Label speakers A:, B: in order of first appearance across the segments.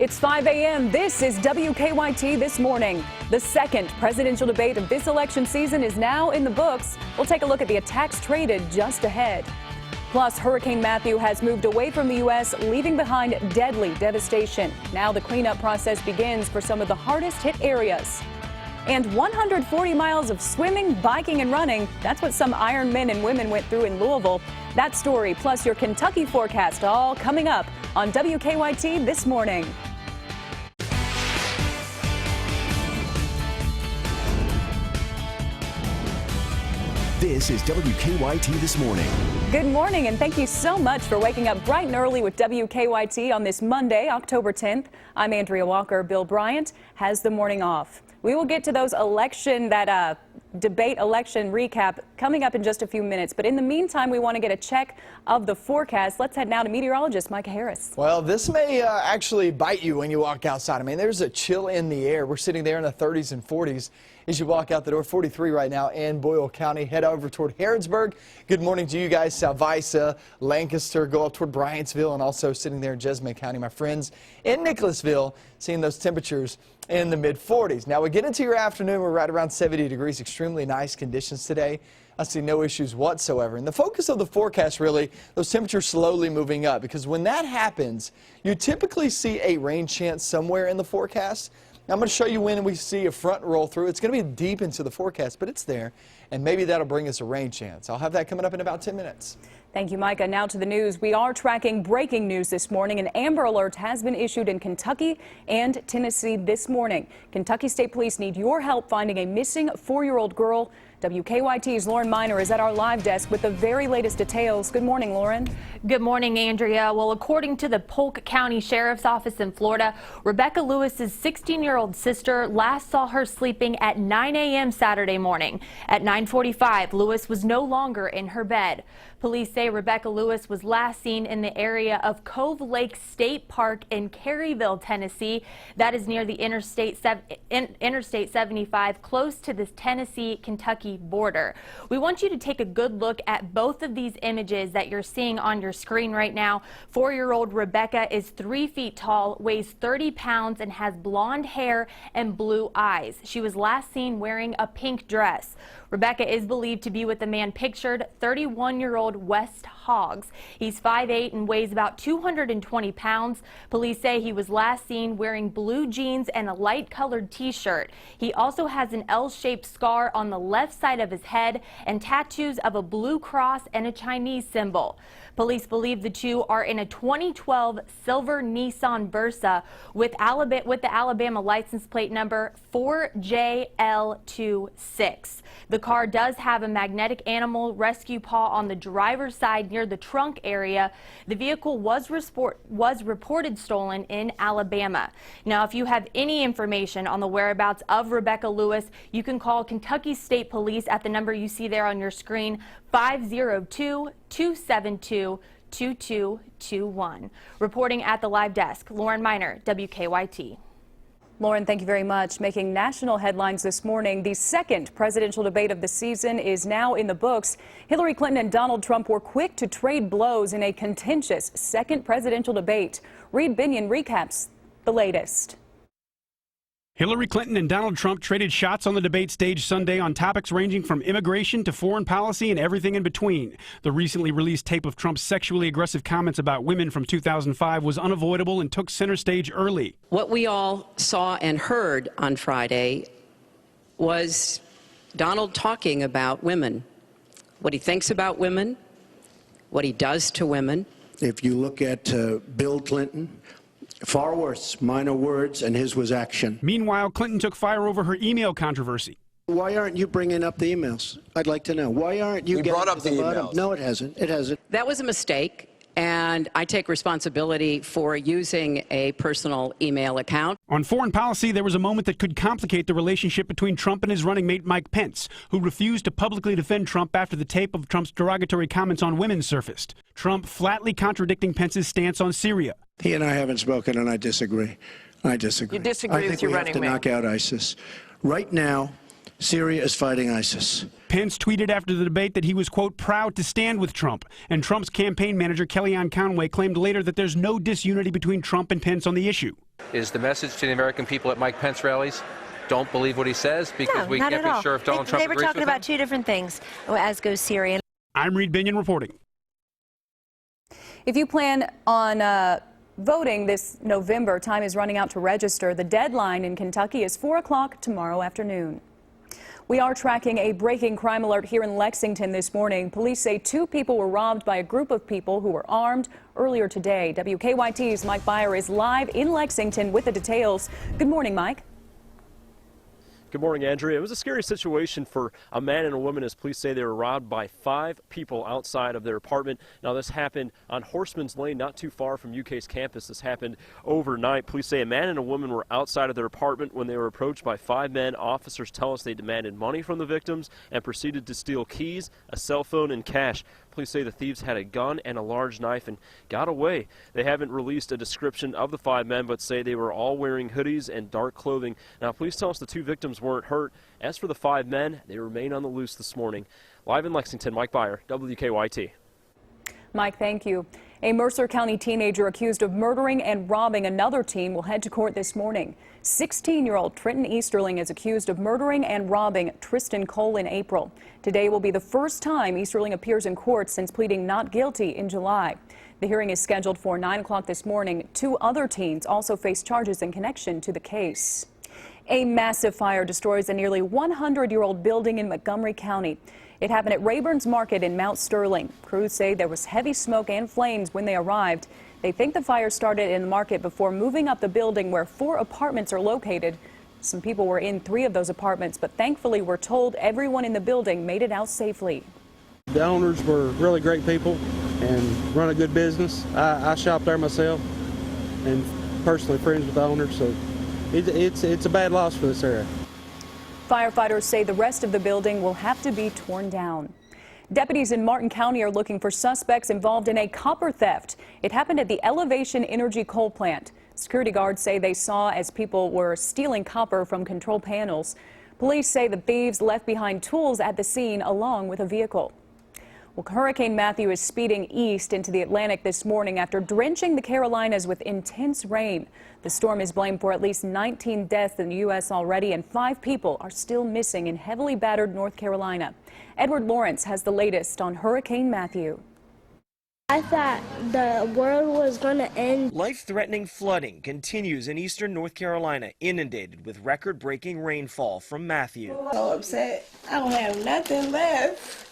A: It's 5 a.m. This is WKYT This Morning. The second presidential debate of this election season is now in the books. We'll take a look at the attacks traded just ahead. Plus, Hurricane Matthew has moved away from the U.S., leaving behind deadly devastation. Now the cleanup process begins for some of the hardest hit areas. And 140 miles of swimming, biking, and running. That's what some Iron men and women went through in Louisville. That story, plus your Kentucky forecast, all coming up on WKYT This Morning.
B: This is WKYT This Morning.
A: Good morning, and thank you so much for waking up bright and early with WKYT on this Monday, October 10th. I'm Andrea Walker. Bill Bryant has the morning off. We will get to those debate election recap coming up in just a few minutes. But in the meantime, we want to get a check of the forecast. Let's head now to meteorologist Micah Harris.
C: Well, this may actually bite you when you walk outside. I mean, there's a chill in the air. We're sitting there in the 30s and 40s as you walk out the door. 43 right now in Boyle County. Head over toward Harrodsburg. Good morning to you guys. Salvisa, Lancaster, go up toward Bryantsville, and also sitting there in Jessamine County. My friends in Nicholasville, seeing those temperatures in the mid-40s. Now we get into your afternoon. We're right around 70 degrees. Extremely nice conditions today. I see no issues whatsoever. And the focus of the forecast, really, those temperatures slowly moving up, because when that happens, you typically see a rain chance somewhere in the forecast. Now, I'm going to show you when we see a front roll through. It's going to be deep into the forecast, but it's there, and maybe that'll bring us a rain chance. I'll have that coming up in about 10 minutes.
A: Thank you, Micah. Now to the news. We are tracking breaking news this morning. An Amber Alert has been issued in Kentucky and Tennessee this morning. Kentucky State Police need your help finding a missing 4-year-old girl. WKYT's Lauren Miner is at our live desk with the very latest details. Good morning, Lauren.
D: Good morning, Andrea. Well, according to the Polk County Sheriff's Office in Florida, Rebecca Lewis's 16-year-old sister last saw her sleeping at 9 a.m. Saturday morning. At 9:45, Lewis was no longer in her bed. Police say Rebecca Lewis was last seen in the area of Cove Lake State Park in Caryville, Tennessee. That is near the Interstate 75, close to the Tennessee-Kentucky border. We want you to take a good look at both of these images that you're seeing on your screen right now. 4-year-old Rebecca is 3 feet tall, weighs 30 pounds, and has blonde hair and blue eyes. She was last seen wearing a pink dress. Rebecca is believed to be with the man pictured, 31-year-old West Hoggs. He's 5'8" and weighs about 220 pounds. Police say he was last seen wearing blue jeans and a light-colored T-shirt. He also has an L-shaped scar on the left side of his head and tattoos of a blue cross and a Chinese symbol. Police believe the two are in a 2012 silver Nissan Versa with the Alabama license plate number 4JL26. The car does have a magnetic animal rescue paw on the driver's side near the trunk area. The vehicle was reported stolen in Alabama. Now, if you have any information on the whereabouts of Rebecca Lewis, you can call Kentucky State Police at the number you see there on your screen, 502-272-2221. Reporting at the live desk, Lauren Miner, WKYT.
A: Lauren, thank you very much. Making national headlines this morning, the second presidential debate of the season is now in the books. Hillary Clinton and Donald Trump were quick to trade blows in a contentious second presidential debate. Reed Binion recaps the latest.
E: Hillary Clinton and Donald Trump traded shots on the debate stage Sunday on topics ranging from immigration to foreign policy and everything in between. The recently released tape of Trump's sexually aggressive comments about women from 2005 was unavoidable and took center stage early.
F: What we all saw and heard on Friday was Donald talking about women, what he thinks about women, what he does to women.
G: If you look at Bill Clinton, far worse, minor words, and his was action.
E: Meanwhile, Clinton took fire over her email controversy.
G: Why aren't you bringing up the emails? I'd like to know. Why aren't you getting
C: brought up
G: to the bottom?
C: emails.
G: No, it hasn't. It hasn't.
F: That was a mistake, and I take responsibility for using a personal email account.
E: On foreign policy, there was a moment that could complicate the relationship between Trump and his running mate Mike Pence, who refused to publicly defend Trump after the tape of Trump's derogatory comments on women surfaced. Trump flatly contradicting Pence's stance on Syria.
G: He and I haven't spoken, and I disagree. I disagree.
H: You disagree with your running mate?
G: I think we have to knock out ISIS. Right now, Syria is fighting ISIS.
E: Pence tweeted after the debate that he was, quote, proud to stand with Trump. And Trump's campaign manager, Kellyanne Conway, claimed later that there's no disunity between Trump and Pence on the issue.
H: Is the message to the American people at Mike Pence rallies, don't believe what he says because we can't be sure if Donald Trump agrees with him?
I: They were talking about two different things, as goes Syria.
E: I'm Reed Binion reporting.
A: If you plan on voting this November, time is running out to register. The deadline in Kentucky is 4 o'clock tomorrow afternoon. We are tracking a breaking crime alert here in Lexington this morning. Police say 2 people were robbed by a group of people who were armed earlier today. WKYT's Mike Beyer is live in Lexington with the details. Good morning, Mike.
J: Good morning, Andrea. It was a scary situation for a man and a woman as police say they were robbed by 5 people outside of their apartment. Now, this happened on Horseman's Lane, not too far from UK's campus. This happened overnight. Police say a man and a woman were outside of their apartment when they were approached by 5 men. Officers tell us they demanded money from the victims and proceeded to steal keys, a cell phone, and cash. Police say the thieves had a gun and a large knife and got away. They haven't released a description of the 5 men, but say they were all wearing hoodies and dark clothing. Now, police tell us the 2 victims weren't hurt. As for the 5 men, they remain on the loose this morning. Live in Lexington, Mike Beyer, WKYT.
A: Mike, thank you. A Mercer County teenager accused of murdering and robbing another teen will head to court this morning. 16-year-old Trenton Easterling is accused of murdering and robbing Tristan Cole in April. Today will be the first time Easterling appears in court since pleading not guilty in July. The hearing is scheduled for 9 o'clock this morning. 2 other teens also face charges in connection to the case. A massive fire destroys a nearly 100-year-old building in Montgomery County. It happened at Rayburn's Market in Mount Sterling. Crews say there was heavy smoke and flames when they arrived. They think the fire started in the market before moving up the building where 4 apartments are located. Some people were in 3 of those apartments, but thankfully we're told everyone in the building made it out safely.
K: The owners were really great people and run a good business. I shop there myself and personally friends with the owners, so it's a bad loss for this area.
A: Firefighters say the rest of the building will have to be torn down. Deputies in Martin County are looking for suspects involved in a copper theft. It happened at the Elevation Energy coal plant. Security guards say they saw as people were stealing copper from control panels. Police say the thieves left behind tools at the scene along with a vehicle. Well, Hurricane Matthew is speeding east into the Atlantic this morning after drenching the Carolinas with intense rain. The storm is blamed for at least 19 deaths in the U.S. already, and 5 people are still missing in heavily battered North Carolina. Edward Lawrence has the latest on Hurricane Matthew.
L: I thought the world was going to end.
M: Life-threatening flooding continues in eastern North Carolina, inundated with record-breaking rainfall from Matthew.
L: I'm so upset. I don't have nothing left.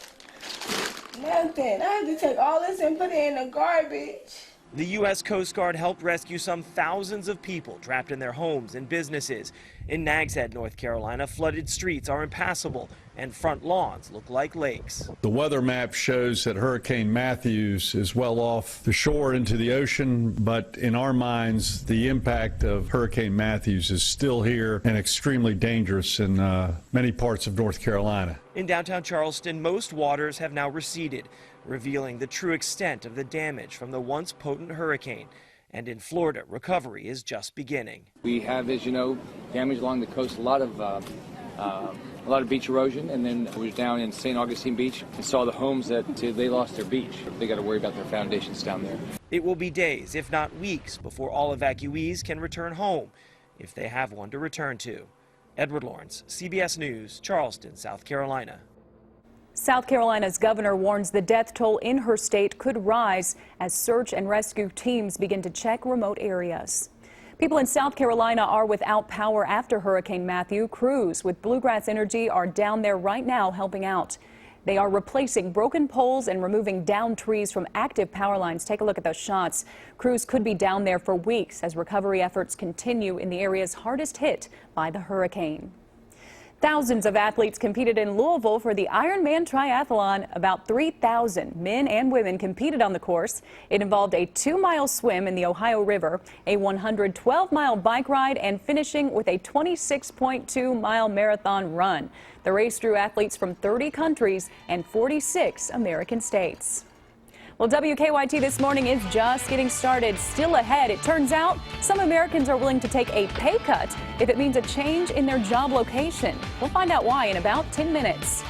L: Nothing. I had to take all this and put it in the garbage.
M: The U.S. Coast Guard helped rescue some thousands of people trapped in their homes and businesses. In Nags Head, North Carolina, flooded streets are impassable and front lawns look like lakes.
N: The weather map shows that Hurricane Matthews is well off the shore into the ocean, but in our minds, the impact of Hurricane Matthews is still here and extremely dangerous in many parts of North Carolina.
M: In downtown Charleston, most waters have now receded, revealing the true extent of the damage from the once potent hurricane. And in Florida, recovery is just beginning.
O: We have, as you know, damage along the coast, a lot of beach erosion, and then we was down in St. Augustine Beach and saw the homes that they lost their beach. They got to worry about their foundations down there.
M: It will be days, if not weeks, before all evacuees can return home, if they have one to return to. Edward Lawrence, CBS News, Charleston, South Carolina.
A: South Carolina's governor warns the death toll in her state could rise as search and rescue teams begin to check remote areas. People in South Carolina are without power after Hurricane Matthew. Crews with Bluegrass Energy are down there right now helping out. They are replacing broken poles and removing downed trees from active power lines. Take a look at those shots. Crews could be down there for weeks as recovery efforts continue in the areas hardest hit by the hurricane. Thousands of athletes competed in Louisville for the Ironman Triathlon. About 3,000 men and women competed on the course. It involved a 2-mile swim in the Ohio River, a 112-mile bike ride, and finishing with a 26.2-mile marathon run. The race drew athletes from 30 countries and 46 American states. Well, WKYT This Morning is just getting started. Still ahead, it turns out some Americans are willing to take a pay cut if it means a change in their job location. We'll find out why in about 10 minutes.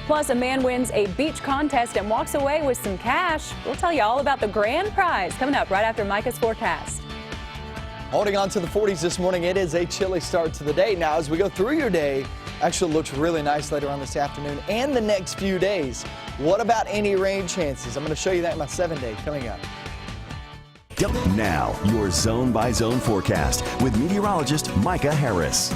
A: Plus, a man wins a beach contest and walks away with some cash. We'll tell you all about the grand prize coming up right after Micah's forecast.
C: Holding on to the 40s this morning, it is a chilly start to the day. Now, as we go through your day, actually looks really nice later on this afternoon and the next few days. What about any rain chances? I'm going to show you that in my 7-day coming up.
B: Now, your zone-by-zone forecast with meteorologist Micah Harris.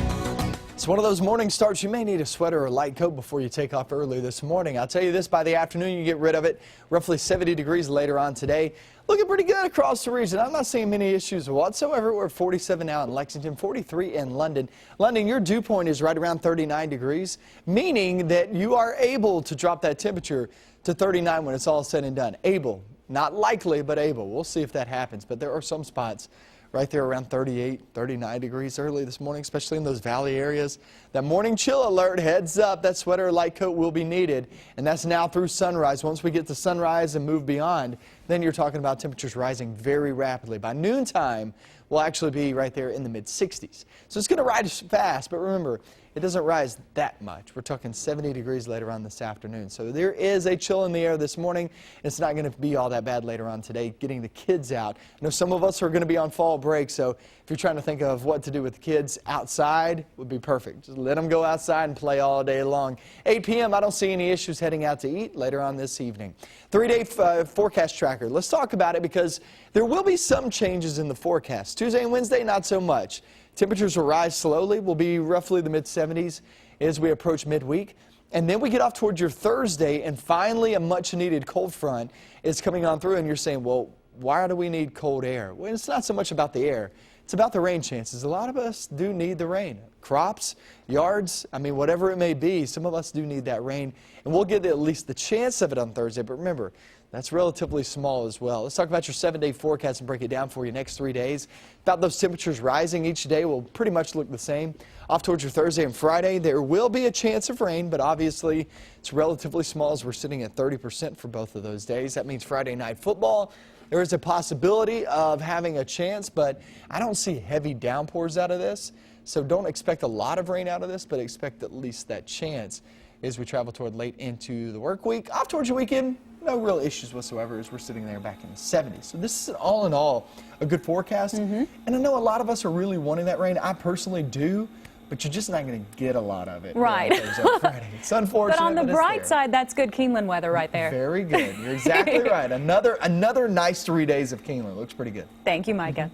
C: It's one of those morning starts. You may need a sweater or a light coat before you take off early this morning. I'll tell you this, by the afternoon, you get rid of it. Roughly 70 degrees later on today. Looking pretty good across the region. I'm not seeing many issues whatsoever. We're at 47 now in Lexington, 43 in London. London, your dew point is right around 39 degrees, meaning that you are able to drop that temperature to 39 when it's all said and done. Able. Not likely, but able. We'll see if that happens. But there are some spots right there around 38, 39 degrees early this morning, especially in those valley areas. That morning chill alert, heads up, that sweater or light coat will be needed. And that's now through sunrise. Once we get to sunrise and move beyond, then you're talking about temperatures rising very rapidly. By noontime, we'll actually be right there in the mid-60s. So it's going to rise fast, but remember, it doesn't rise that much. We're talking 70 degrees later on this afternoon. So there is a chill in the air this morning. It's not going to be all that bad later on today, getting the kids out. I know some of us are going to be on fall break, so if you're trying to think of what to do with the kids, outside would be perfect. Just let them go outside and play all day long. 8 p.m., I don't see any issues heading out to eat later on this evening. 3-day forecast tracker. Let's talk about it because there will be some changes in the forecast. Tuesday and Wednesday, not so much. Temperatures will rise slowly. We'll be roughly the mid-70s as we approach midweek. And then we get off towards your Thursday, and finally a much-needed cold front is coming on through. And you're saying, well, why do we need cold air? Well, it's not so much about the air. It's about the rain chances. A lot of us do need the rain. Crops, yards, I mean, whatever it may be, some of us do need that rain. And we'll get at least the chance of it on Thursday. But remember, that's relatively small as well. Let's talk about your 7-day forecast and break it down for you next 3 days. About those temperatures rising each day will pretty much look the same. Off towards your Thursday and Friday, there will be a chance of rain, but obviously it's relatively small as we're sitting at 30% for both of those days. That means Friday night football, there is a possibility of having a chance, but I don't see heavy downpours out of this. So don't expect a lot of rain out of this, but expect at least that chance as we travel toward late into the work week. Off towards your weekend, no real issues whatsoever as we're sitting there back in the 70s. So this is all in all a good forecast. And I know a lot of us are really wanting that rain. I personally do, but you're just not going to get a lot of it.
A: Right.
C: Friday. It's unfortunate.
A: But on the bright side, that's good Keeneland weather right there.
C: Very good. You're exactly right. Another nice 3 days of Keeneland. Looks pretty good.
A: Thank you, Micah.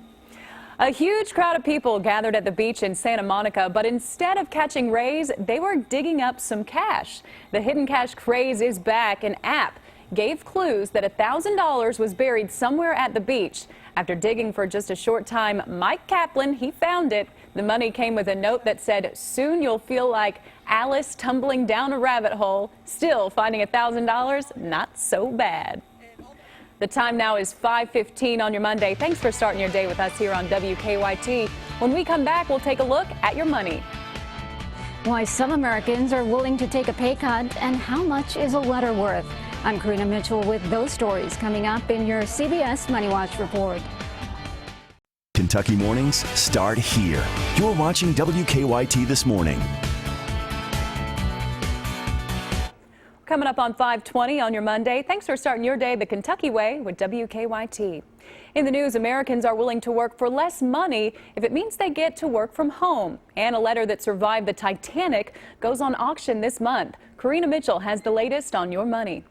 A: A huge crowd of people gathered at the beach in Santa Monica, but instead of catching rays, they were digging up some cash. The hidden cash craze is back. An app gave clues that $1,000 was buried somewhere at the beach. After digging for just a short time, Mike Kaplan, he found it. The money came with a note that said, "Soon you'll feel like Alice tumbling down a rabbit hole." Still, finding $1,000, not so bad. The time now is 5:15 on your Monday. Thanks for starting your day with us here on WKYT. When we come back, we'll take a look at your money.
P: Why some Americans are willing to take a pay cut and how much is a letter worth. I'm Karina Mitchell with those stories coming up in your CBS Money Watch report.
B: Kentucky mornings start here. You're watching WKYT This Morning.
A: Coming up on 5:20 on your Monday. Thanks for starting your day the Kentucky way with WKYT. In the news, Americans are willing to work for less money if it means they get to work from home. And a letter that survived the Titanic goes on auction this month. Karina Mitchell has the latest on your money.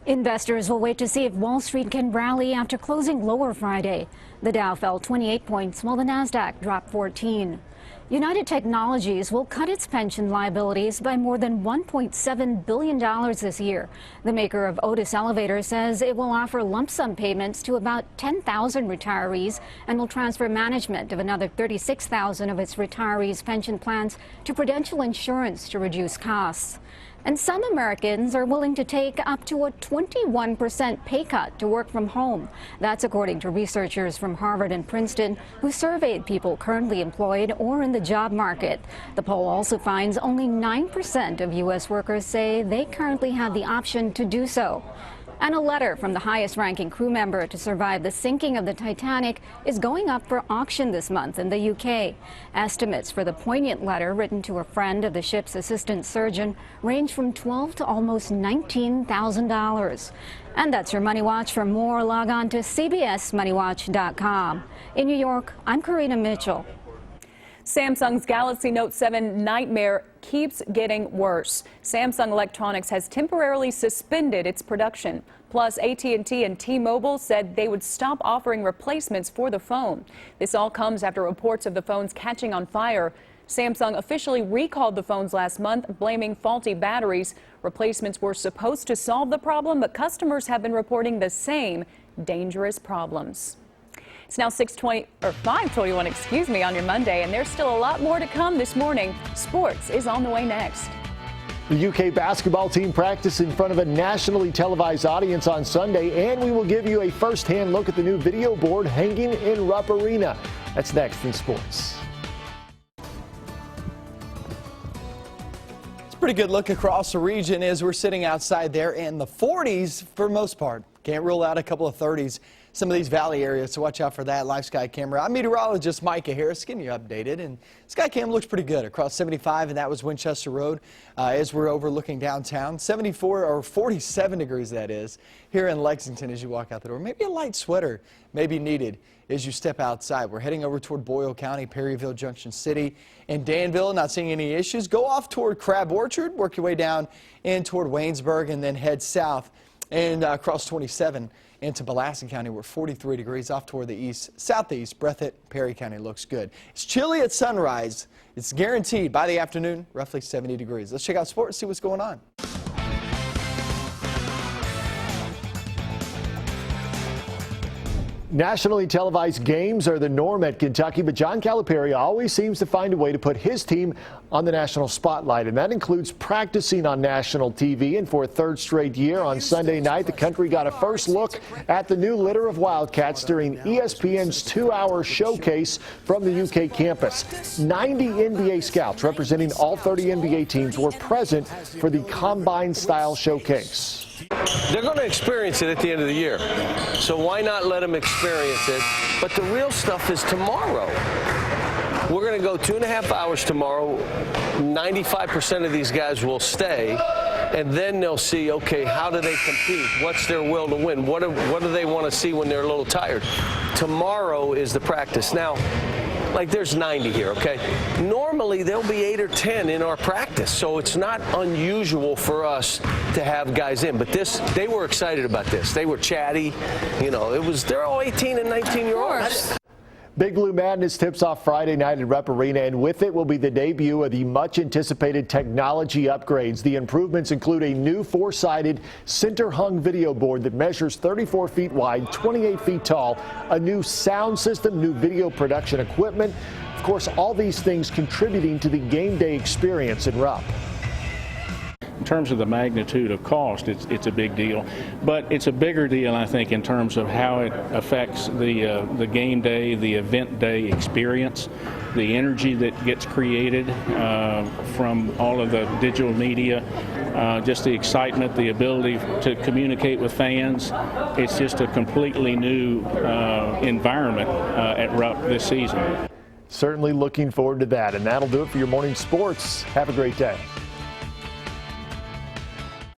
P: Investors will wait to see if Wall Street can rally after closing lower Friday. The Dow fell 28 points while the Nasdaq dropped 14. United Technologies will cut its pension liabilities by more than $1.7 billion this year. The maker of Otis Elevator says it will offer lump sum payments to about 10,000 retirees and will transfer management of another 36,000 of its retirees' pension plans to Prudential Insurance to reduce costs. And some Americans are willing to take up to a 21% pay cut to work from home. That's according to researchers from Harvard and Princeton who surveyed people currently employed or in the job market. The poll also finds only 9% of U.S. workers say they currently have the option to do so. And a letter from the highest-ranking crew member to survive the sinking of the Titanic is going up for auction this month in the UK. Estimates for the poignant letter written to a friend of the ship's assistant surgeon range from $12,000 to almost $19,000. And that's your Money Watch. For more, log on to cbsmoneywatch.com. In New York, I'm Karina Mitchell.
A: Samsung's Galaxy Note 7 nightmare keeps getting worse. Samsung Electronics has temporarily suspended its production. Plus, AT&T and T-Mobile said they would stop offering replacements for the phone. This all comes after reports of the phones catching on fire. Samsung officially recalled the phones last month, blaming faulty batteries. Replacements were supposed to solve the problem, but customers have been reporting the same dangerous problems. It's now 5:21, excuse me, on your Monday, and there's still a lot more to come this morning. Sports is on the way next.
Q: The UK basketball team practiced in front of a nationally televised audience on Sunday, and we will give you a first-hand look at the new video board hanging in Rupp Arena. That's next in sports.
C: Pretty good look across the region as we're sitting outside there in the 40s for most part. Can't rule out a couple of 30s. Some of these valley areas, so watch out for that. Live Sky Camera. I'm meteorologist Micah Harris, getting you updated. And Sky Cam looks pretty good across 75, and that was Winchester Road as we're overlooking downtown. 74 or 47 degrees, that is, here in Lexington as you walk out the door. Maybe a light sweater may be needed as you step outside. We're heading over toward Boyle County, Perryville, Junction City, and Danville. Not seeing any issues. Go off toward Crab Orchard, work your way down in toward Waynesburg, and then head south and across 27 into Pulaski County. We're 43 degrees off toward the east, southeast. Breathitt, Perry County looks good. It's chilly at sunrise. It's guaranteed by the afternoon, roughly 70 degrees. Let's check out sports, see what's going on.
Q: Nationally televised games are the norm at Kentucky, but John Calipari always seems to find a way to put his team on the national spotlight, and that includes practicing on national TV. And for a third straight year on Sunday night, the country got a first look at the new litter of Wildcats during ESPN's 2-hour showcase from the UK campus. 90 NBA scouts representing all 30 NBA teams were present for the combine-style showcase.
R: They're going to experience it at the end of the year, so why not let them experience it? But the real stuff is tomorrow. We're going to go 2.5 hours tomorrow. 95% of these guys will stay, and then they'll see, okay, how do they compete? What's their will to win? What do they want to see when they're a little tired? Tomorrow is the practice. Now, like there's 90 here, okay? Normally there'll be 8 or 10 in our practice, so it's not unusual for us to have guys in. But they were excited about this. They were chatty, you know. They're all 18 and 19-year-olds.
Q: Big Blue Madness tips off Friday night at Rupp Arena, and with it will be the debut of the much-anticipated technology upgrades. The improvements include a new 4-sided center-hung video board that measures 34 feet wide, 28 feet tall, a new sound system, new video production equipment. Of course, all these things contributing to the game day experience in Rupp.
S: In terms of the magnitude of cost, it's a big deal, but it's a bigger deal, I think, in terms of how it affects the game day, the event day experience, the energy that gets created from all of the digital media, just the excitement, the ability to communicate with fans. It's just a completely new environment at Rupp this season.
Q: Certainly looking forward to that, and that'll do it for your morning sports. Have a great day.